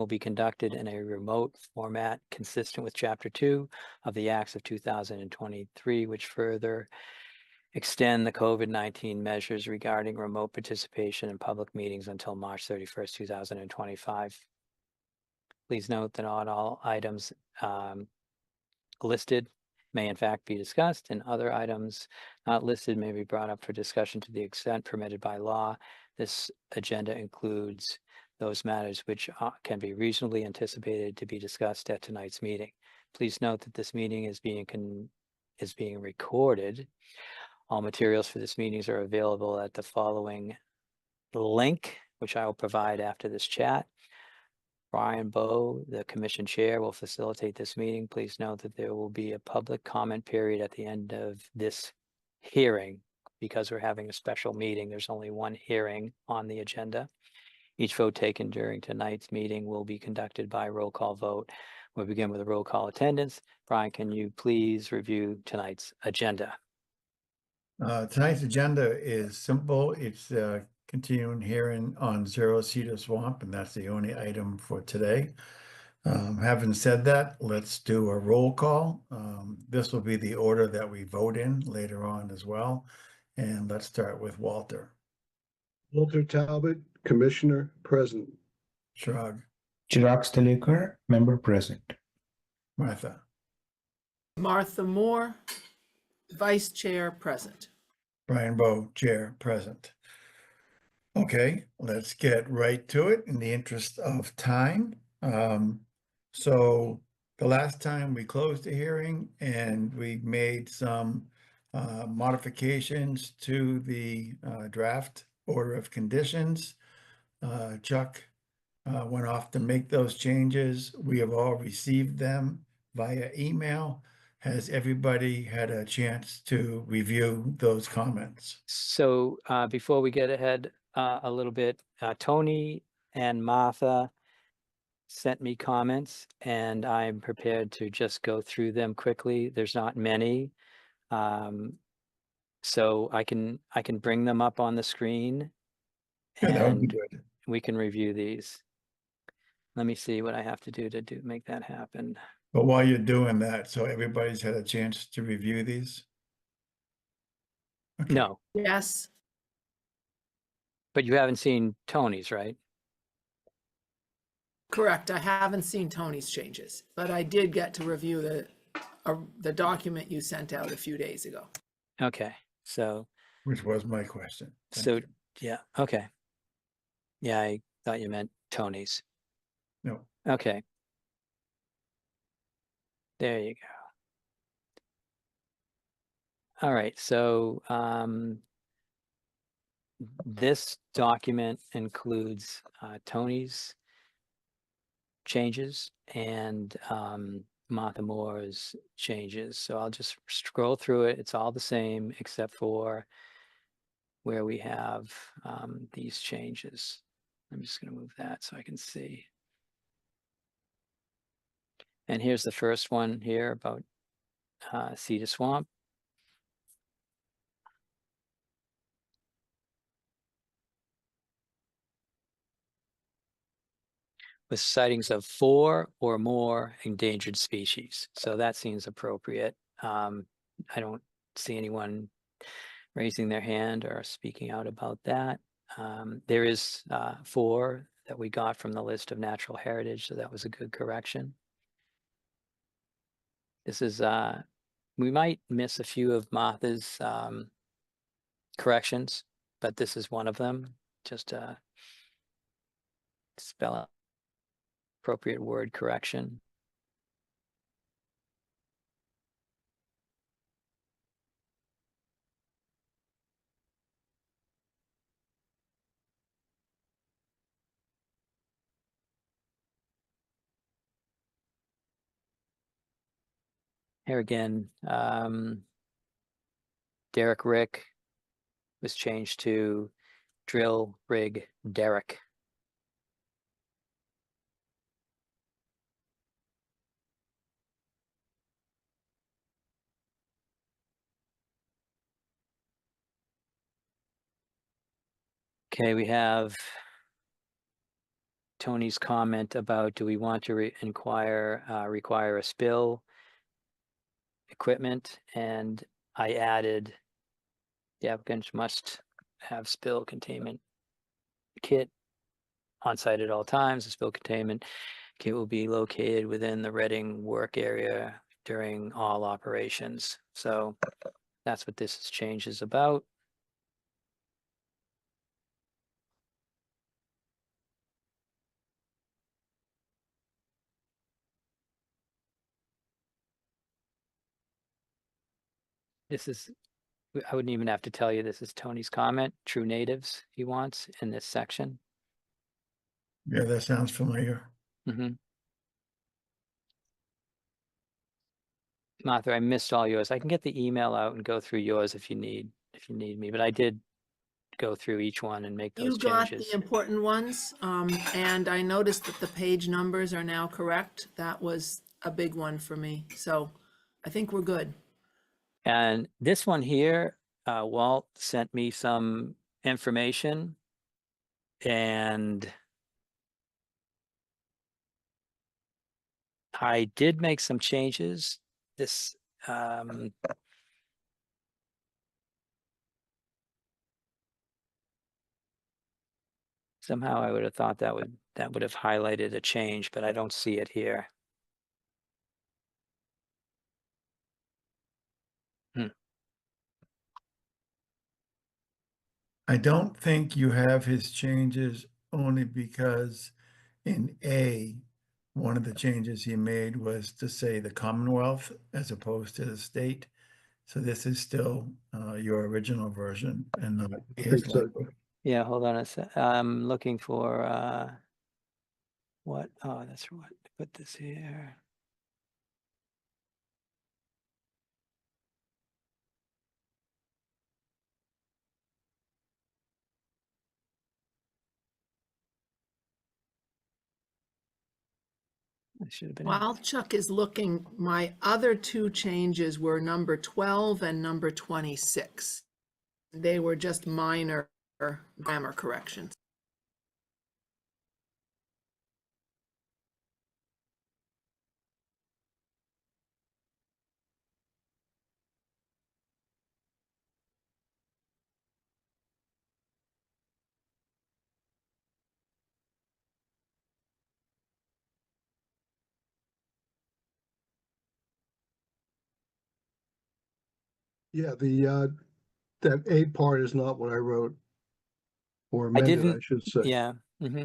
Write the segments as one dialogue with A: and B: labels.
A: will be conducted in a remote format consistent with Chapter 2 of the Acts of 2023, which further extend the COVID-19 measures regarding remote participation in public meetings until March 31st, 2025. Please note that not all items listed may in fact be discussed, and other items not listed may be brought up for discussion to the extent permitted by law. This agenda includes those matters which can be reasonably anticipated to be discussed at tonight's meeting. Please note that this meeting is being recorded. All materials for this meetings are available at the following link, which I will provide after this chat. Brian Bowe, the commission chair, will facilitate this meeting. Please note that there will be a public comment period at the end of this hearing. Because we're having a special meeting, there's only one hearing on the agenda. Each vote taken during tonight's meeting will be conducted by roll call vote. We'll begin with a roll call attendance. Brian, can you please review tonight's agenda?
B: Tonight's agenda is simple. It's a continuing hearing on Zero Cedar Swamp, and that's the only item for today. Having said that, let's do a roll call. This will be the order that we vote in later on as well. And let's start with Walter.
C: Walter Talbot, Commissioner, present.
B: Chirag.
D: Chirag Staleekar, member present.
B: Martha.
E: Martha Moore, Vice Chair, present.
B: Brian Bowe, Chair, present. Okay, let's get right to it in the interest of time. So the last time we closed the hearing and we made some modifications to the draft order of conditions. Chuck went off to make those changes. We have all received them via email. Has everybody had a chance to review those comments?
A: So before we get ahead a little bit, Tony and Martha sent me comments, and I'm prepared to just go through them quickly. There's not many. So I can bring them up on the screen,
B: Yeah, that would be
A: and
B: good.
A: we can review these. Let me see what I have to do to make that happen.
B: But while you're doing that, so everybody's had a chance to review these? Okay.
A: No,
E: Yes,
A: but you haven't seen Tony's, right?
E: correct. I haven't seen Tony's changes, but I did get to review the document you sent out a few days ago.
A: Okay, so
B: Which was my question. Thank
A: so
B: you.
A: yeah, okay. Yeah, I thought you meant Tony's.
B: No,
A: Okay. There you go. All right, so this document includes Tony's changes and Martha Moore's changes. So I'll just scroll through it. It's all the same except for where we have these changes. I'm just going to move that so I can see. And here's the first one here about Cedar Swamp. With sightings of 4 or more endangered species. So that seems appropriate. I don't see anyone raising their hand or speaking out about that. There is 4 that we got from the list of natural heritage, so that was a good correction. This is, we might miss a few of Martha's corrections, but this is one of them. Just spell out appropriate word correction. Here again, Derek Rick was changed to Drill Rig Derek. Okay, we have Tony's comment about, do we want to require a spill equipment? And I added, the applicant must have spill containment kit on site at all times. The spill containment kit will be located within the Reading work area during all operations. So that's what this change is about. This is, I wouldn't even have to tell you, this is Tony's comment, true natives he wants in this section.
B: Yeah, that sounds familiar.
A: Mhm. Martha, I missed all yours. I can get the email out and go through yours if you need me, but I did go through each one and make those
E: You got
A: changes.
E: the important ones, and I noticed that the page numbers are now correct. That was a big one for me, so I think we're good.
A: And this one here, Walt sent me some information, and I did make some changes. This, somehow I would have thought that would have highlighted a change, but I don't see it here.
B: I don't think you have his changes only because in A, one of the changes he made was to say the Commonwealth as opposed to the state. So this is still your original version and not his
C: think so.
B: language.
A: Yeah, hold on a sec. I'm looking for what? Oh, that's what. Put this here. I should have been.
E: While Chuck is looking, my other two changes were number 12 and number 26. They were just minor grammar corrections.
C: Yeah, that A part is not what I wrote. Or
A: I
C: amended, I
A: didn't.
C: should say.
A: Yeah. Hmm.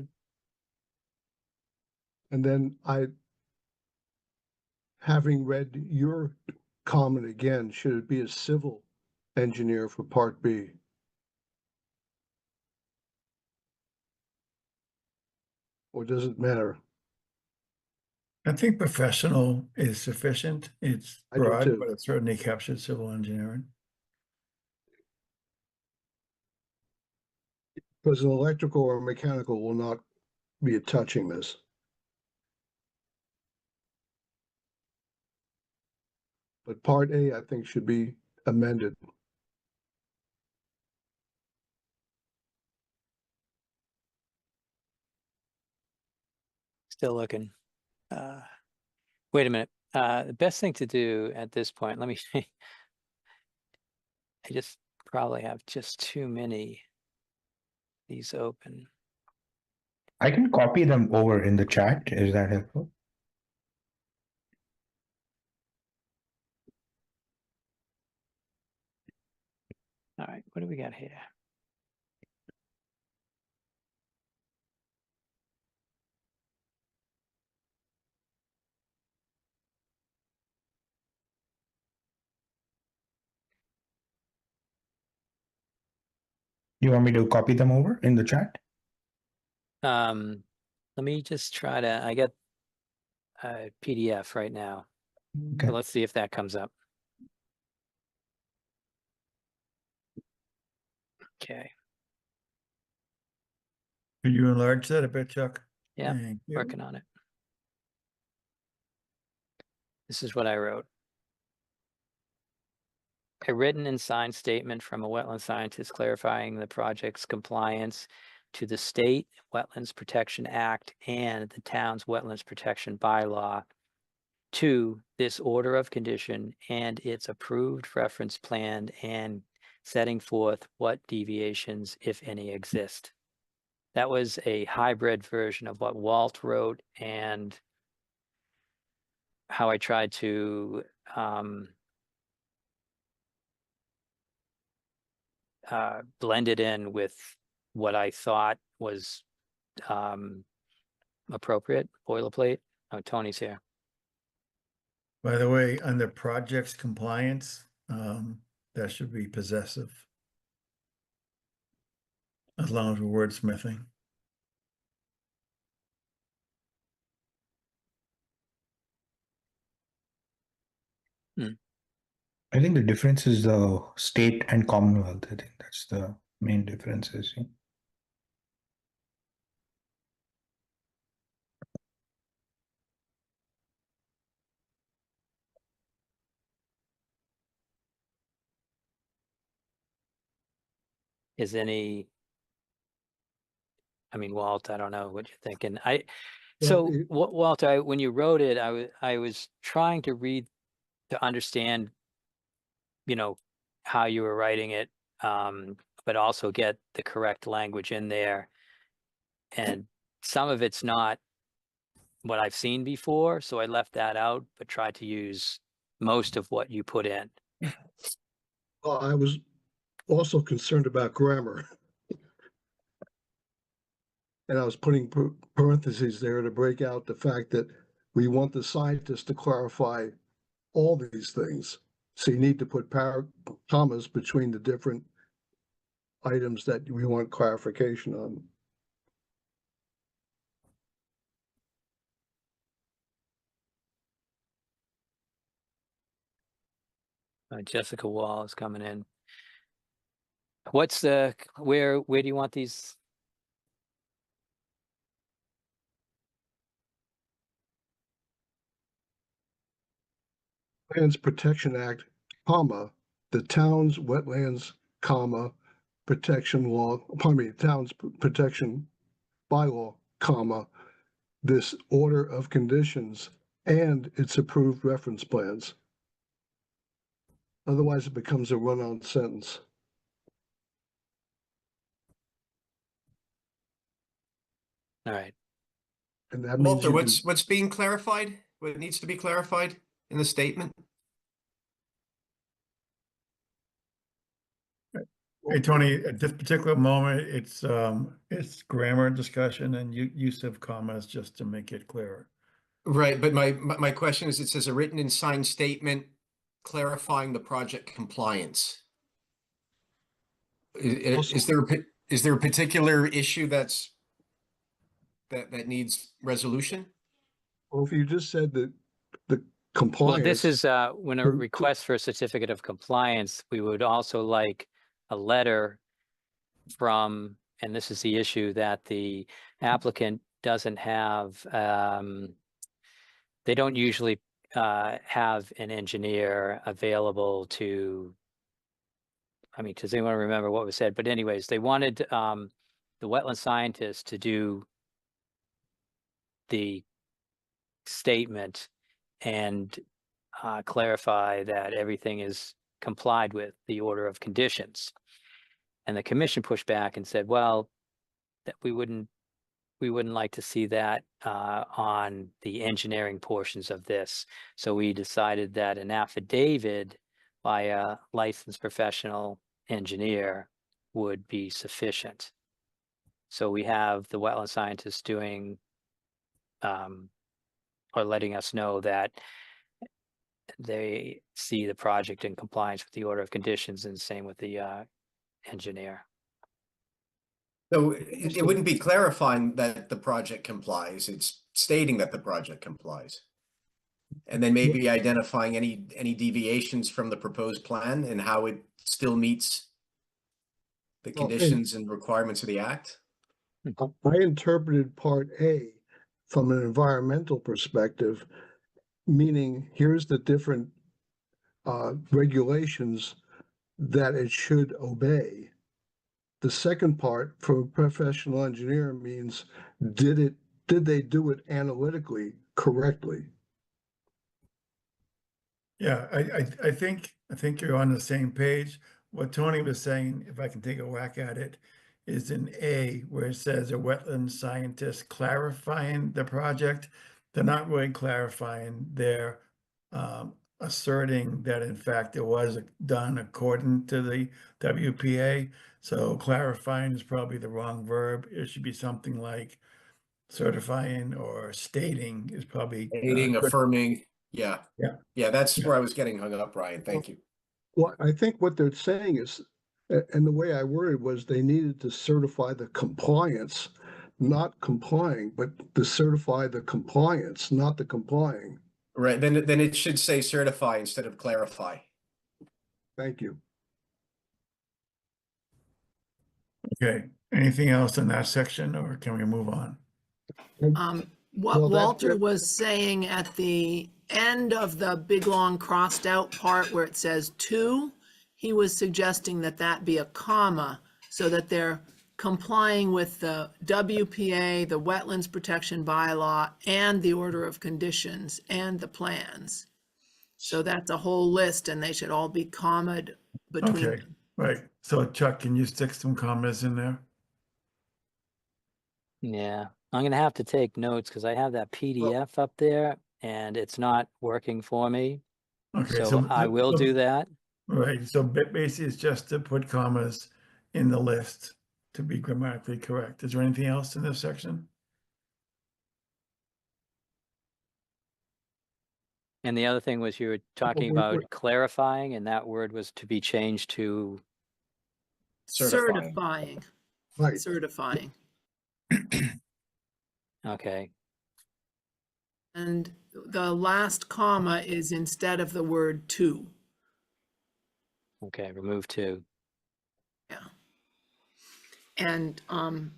C: And then having read your comment again, should it be a civil engineer for Part B? Or does it matter?
B: I think professional is sufficient. It's
C: I do
B: broad,
C: too.
B: but it certainly captures civil engineering.
C: Because an electrical or mechanical will not be touching this. But Part A, I think, should be amended.
A: Still looking. Wait a minute. The best thing to do at this point, let me. I just probably have just too many these open.
D: I can copy them over in the chat. Is that helpful?
A: All right, what do we got here?
D: You want me to copy them over in the chat?
A: Let me just try to. I get a PDF right now.
D: Okay.
A: So let's see if that comes up. Okay.
B: Could you enlarge that a bit, Chuck?
A: Yeah,
B: Thank you.
A: working on it. This is what I wrote. A written and signed statement from a wetland scientist clarifying the project's compliance to the State Wetlands Protection Act and the town's Wetlands Protection Bylaw, to this order of condition and its approved reference plan, and setting forth what deviations, if any, exist. That was a hybrid version of what Walt wrote and how I tried to blend it in with what I thought was appropriate, boilerplate. Oh, Tony's here.
B: By the way, under projects compliance, that should be possessive. As long as we're wordsmithing.
D: I think the difference is the state and commonwealth. I think that's the main differences. Yeah.
A: Is any, I mean, Walt, I don't know what you're thinking.
C: Well,
A: So
C: it-
A: Walt, when you wrote it, I was trying to read, to understand, you know, how you were writing it, but also get the correct language in there. And some of it's not what I've seen before, so I left that out, but tried to use most of what you put in.
C: I was also concerned about grammar. And I was putting parentheses there to break out the fact that we want the scientists to clarify all these things. So you need to put commas between the different items that we want clarification on.
A: Jessica Wall is coming in. What's the, where do you want these?
C: Wetlands Protection Act, comma, the town's wetlands, comma, protection law, pardon me, town's protection bylaw, comma, this order of conditions and its approved reference plans. Otherwise, it becomes a run-on sentence.
A: All right.
C: And that means
F: Walter,
C: you can-
F: what's being clarified? What needs to be clarified in the statement?
B: Hey, Tony, at this particular moment, it's grammar discussion and use of commas just to make it clearer.
F: Right, but my question is, it says a written and signed statement clarifying the project compliance. Is there a particular issue that needs resolution?
C: Well, if you just said that the
A: Well,
C: compliance.
A: this is when a
C: to-
A: request for a certificate of compliance, we would also like a letter from, and this is the issue, that the applicant doesn't have, they don't usually have an engineer available to, I mean, does anyone remember what was said? But anyways, they wanted the wetland scientist to do the statement and clarify that everything is complied with the order of conditions. And the commission pushed back and said, well, that we wouldn't like to see that on the engineering portions of this. So we decided that an affidavit by a licensed professional engineer would be sufficient. So we have the wetland scientists doing or letting us know that they see the project in compliance with the order of conditions, and same with the engineer.
F: So it wouldn't be clarifying that the project complies, it's stating that the project complies. And then maybe identifying any deviations from the proposed plan and how it still meets the
C: Well,
F: conditions and requirements of the act?
C: I interpreted part A from an environmental perspective, meaning here's the different regulations that it should obey. the second part for a professional engineer means, did they do it analytically correctly?
B: Yeah, I think you're on the same page. What Tony was saying, if I can take a whack at it, is in A, where it says a wetland scientist clarifying the project. They're not really clarifying, they're asserting that in fact it was done according to the WPA. So clarifying is probably the wrong verb. It should be something like certifying or stating is probably
F: Aiding,
B: good.
F: affirming, yeah.
B: Yeah.
F: Yeah, that's
B: Yeah.
F: where I was getting hung up, Ryan. Thank you.
C: Well, I think what they're saying is, and the way I worded was they needed to certify the compliance, not complying, but to certify the compliance, not the complying.
F: Right, then it should say certify instead of clarify.
C: Thank you.
B: Okay, anything else in that section, or can we move on?
E: What
C: Well,
E: Walter
C: that-
E: was saying at the end of the big, long crossed out part where it says two, he was suggesting that that be a comma so that they're complying with the WPA, the Wetlands Protection Bylaw, and the Order of Conditions and the plans. So that's a whole list and they should all be commaed between
B: Okay,
E: them.
B: right. So Chuck, can you stick some comments in there?
A: Yeah, I'm gonna have to take notes because I have that PDF up there and it's not working for me.
B: Okay,
A: So I will do that.
B: Right, so basically it's just to put commas in the list to be grammatically correct. Is there anything else in this section?
A: And the other thing was you were talking
C: wait,
A: about
C: wait.
A: clarifying and that word was to be changed to,
F: Certifying.
C: Right.
E: Certifying.
A: okay,
E: And the last comma is instead of the word to.
A: okay, remove to.
E: Yeah. And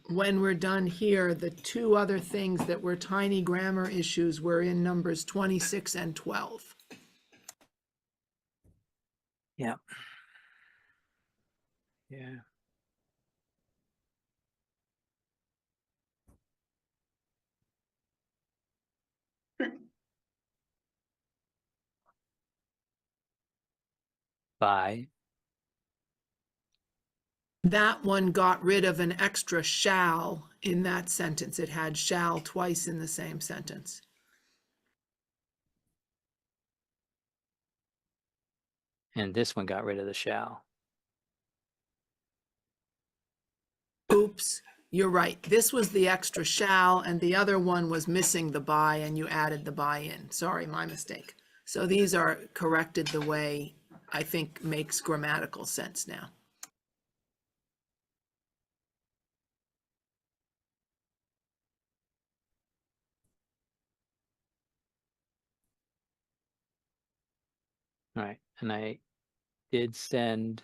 E: when we're done here, the two other things that were tiny grammar issues were in numbers 26 and 12.
A: Yeah. Yeah. By,
E: That one got rid of an extra shall in that sentence. It had shall twice in the same sentence.
A: and this one got rid of the shall.
E: Oops, you're right. This was the extra shall and the other one was missing the by and you added the by in. Sorry, my mistake. So these are corrected the way I think makes grammatical sense now.
A: All right, and I did send,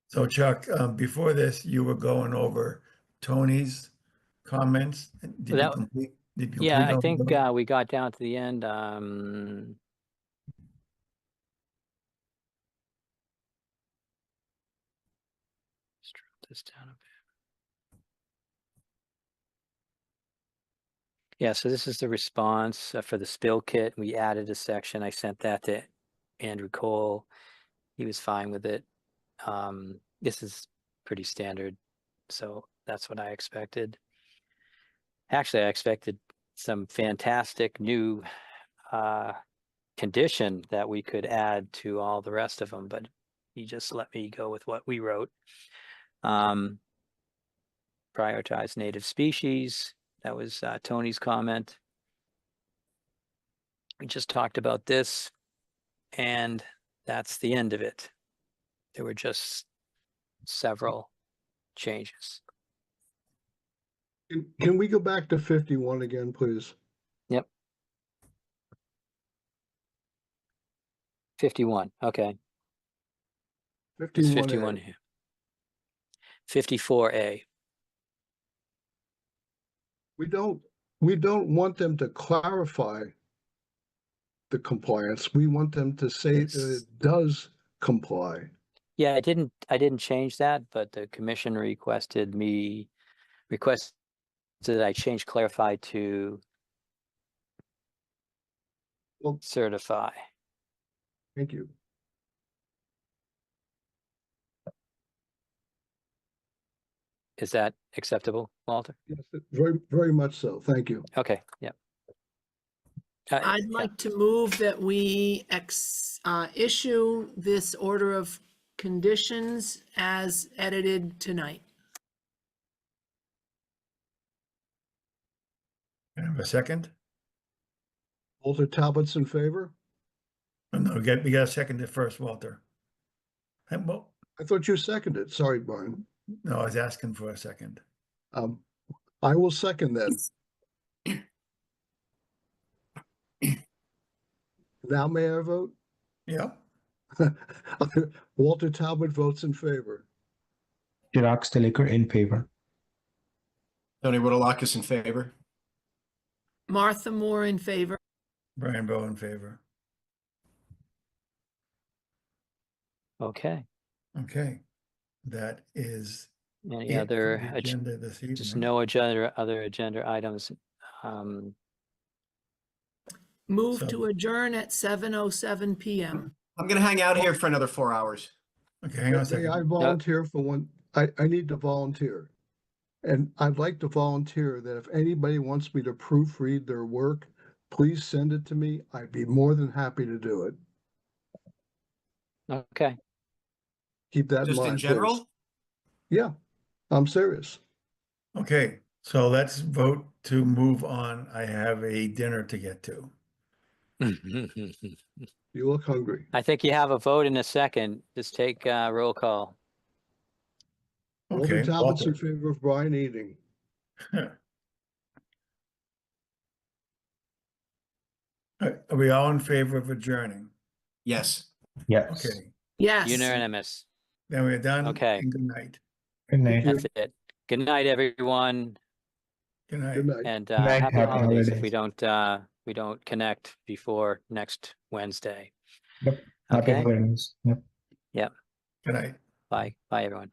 B: So Chuck, before this, you were going over Tony's comments. Did you
A: That-
B: complete? Did you
A: yeah,
B: complete
A: I
B: all of
A: think
B: them?
A: we got down to the end. Let's drop this down a bit. Yeah, so this is the response for the spill kit. We added a section. I sent that to Andrew Cole. He was fine with it. This is pretty standard, so that's what I expected. Actually, I expected some fantastic new condition that we could add to all the rest of them, but he just let me go with what we wrote. Prioritize native species. That was Tony's comment. We just talked about this, and that's the end of it. There were just several changes.
C: Can we go back to 51 again, please?
A: Yep. 51, okay. It's
C: 51A.
A: 51 here. 54A.
C: We don't want them to clarify the compliance. We want them to say that
B: Yes.
C: it does comply.
A: Yeah, I didn't change that, but the commission requested that I change clarify to
C: Well,
A: certify.
C: thank you.
A: Is that acceptable, Walter?
C: Yes, very, very much so. Thank you.
A: Okay, yeah.
E: I'd
A: Yeah.
E: like to move that we issue this order of conditions as edited tonight.
B: Can I have a second?
C: Walter Talbot's in favor?
B: Oh, no, we got to second it first, Walter. Well,
C: I thought you seconded. Sorry, Brian.
B: no, I was asking for a second.
C: I will second that. Now may I vote?
B: Yeah,
C: Walter Talbot votes in favor.
D: Chirag Stiliker in favor.
F: Tony Woodalakis in favor.
E: Martha Moore in favor.
B: Brian Bowe in favor.
A: Okay.
B: Okay, that is
A: Any
B: it for
A: other,
B: the agenda this
A: just
B: evening.
A: no other agenda items? Um,
E: Move
B: So-
E: to adjourn at 7:07 PM.
F: I'm gonna hang out here for another 4 hours.
B: Okay, hang on a
C: May I
B: second.
C: volunteer for one? I need to volunteer. And I'd like to volunteer that if anybody wants me to proofread their work, please send it to me. I'd be more than happy to do it.
A: okay,
C: Keep that in
F: Just in
C: mind, please.
F: general,
C: Yeah, I'm serious.
B: Okay, so let's vote to move on. I have a dinner to get to.
C: You look hungry.
A: I think you have a vote in a second. Just take roll call.
C: Walter
B: Okay,
C: Talbot's in
B: Walter.
C: favor of Brian eating.
B: Are we all in favor of adjourning?
F: yes.
D: Yes.
B: Okay,
E: Yes.
A: Unanimous.
B: then we're done.
A: Okay.
B: and Good night.
D: Good night.
C: you.
A: That's it. Good night, everyone,
B: Good night.
C: Good night.
A: and
D: night,
A: happy
D: happy
A: holidays if
D: holidays.
A: we don't connect before next Wednesday.
D: Yep. Happy
A: Okay,
D: holidays. Yep.
B: Good night.
A: bye, everyone.